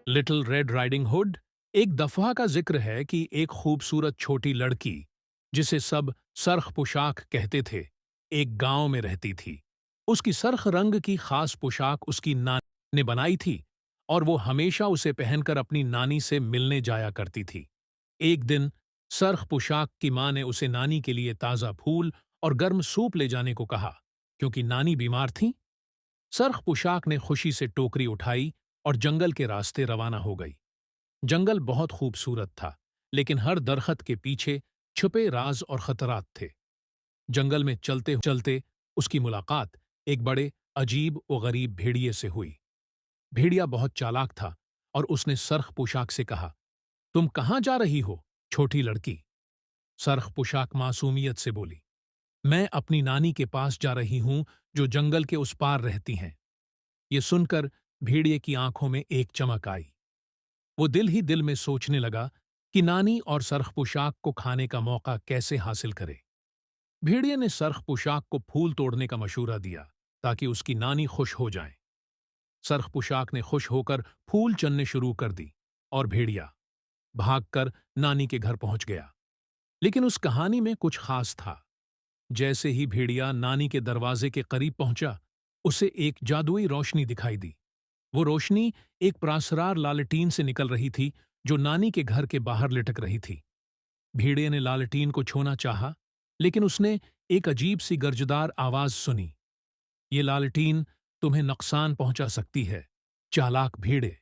Little red riding hood. एक दफा का जिक्र है कि एक खूबसूरत छोटी लड़की, जिसे सब सरख पोशाक कहते थे, एक गांव में रहती थी। उसकी सरख रंग की खास पोशाक उसकी नानी ने बनाई थी और वो हमेशा उसे पहनकर अपनी नानी से मिलने जाया करती थी। एक दिन सरख पोशाक की मां ने उसे नानी के लिए ताज़ा फूल और गर्म सूप ले जाने को कहा, क्योंकि नानी बीमार थी। सरख पोशाक ने खुशी से टोकरी उठाई और जंगल के रास्ते रवाना हो गई। जंगल बहुत खूबसूरत था, लेकिन हर दरख्त के पीछे छुपे राज और खतरात थे। जंगल में चलते चलते उसकी मुलाकात एक बड़े अजीब और गरीब भेड़िए से हुई। भेड़िया बहुत चालाक था और उसने सरख पोशाक से कहा, तुम कहाँ जा रही हो, छोटी लड़की? सरख पोशाक मासूमियत से बोली, मैं अपनी नानी के पास जा रही हूं, जो जंगल के उस पार रहती हैं। ये सुनकर भेड़िए की आंखों में एक चमक आई। वो दिल ही दिल में सोचने लगा कि नानी और सरख पोशाक को खाने का मौका कैसे हासिल करे। भेड़िए ने सरख पोशाक को फूल तोड़ने का मशूरा दिया, ताकि उसकी नानी खुश हो जाए। सरख पोशाक ने खुश होकर फूल चुनने शुरू कर दी और भेड़िया भागकर नानी के घर पहुंच गया। लेकिन उस कहानी में कुछ खास था। जैसे ही भेड़िया नानी के दरवाजे के करीब पहुंचा, उसे एक जादुई रोशनी दिखाई दी। वो रोशनी एक प्रासरार लालटीन से निकल रही थी, जो नानी के घर के बाहर लटक रही थी। भेड़िए ने लालटीन को छूना चाहा, लेकिन उसने एक अजीब सी गर्जदार आवाज सुनी, ये लालटीन तुम्हें नुकसान पहुंचा सकती है, चालाक भेड़े।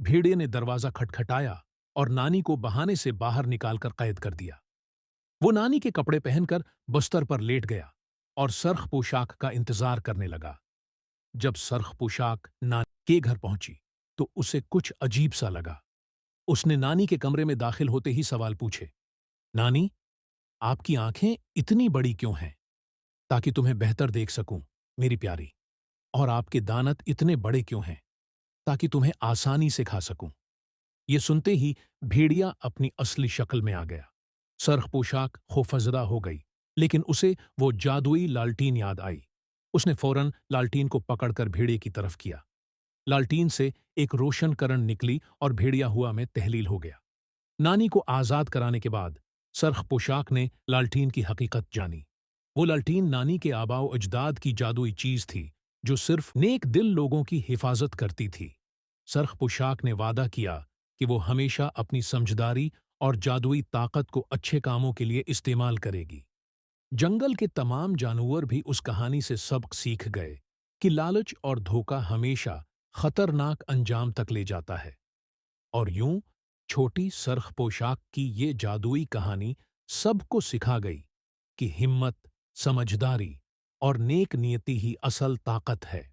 भेड़िए ने दरवाजा खटखटाया और नानी को बहाने से बाहर निकालकर कैद कर दिया। वो नानी के कपड़े पहनकर बस्तर पर लेट गया और सरख पोशाक का इंतजार करने लगा। जब सरख पोशाक नानी के घर पहुंची, तो उसे कुछ अजीब सा लगा। उसने नानी के कमरे में दाखिल होते ही सवाल पूछे, नानी, आपकी आंखें इतनी बड़ी क्यों हैं? ताकि तुम्हें बेहतर देख सकूं, मेरी प्यारी। और आपके दांत इतने बड़े क्यों हैं? ताकि तुम्हें आसानी से खा सकूं। ये सुनते ही भेड़िया अपनी असली शक्ल में आ गया। सरख पोशाक खौफजदा हो गई, लेकिन उसे वो जादुई लालटीन याद आई। उसने फौरन लालटीन को पकड़कर भेड़िए की तरफ किया। लालटीन से एक रोशन करण निकली और भेड़िया हुआ में तहलील हो गया। नानी को आजाद कराने के बाद सरख पोशाक ने लालटीन की हकीकत जानी। वो लालटीन नानी के आबाओ अजदाद की जादुई चीज थी, जो सिर्फ नेक दिल लोगों की हिफाजत करती थी। सरख पोशाक ने वादा किया कि वो हमेशा अपनी समझदारी और जादुई ताकत को अच्छे कामों के लिए इस्तेमाल करेगी। जंगल के तमाम जानवर भी उस कहानी से सबक सीख गए कि लालच और धोखा हमेशा खतरनाक अंजाम तक ले जाता है। और यूं छोटी सरख पोशाक की ये जादुई कहानी सबको सिखा गई कि हिम्मत, समझदारी और नेक नियति ही असल ताकत है।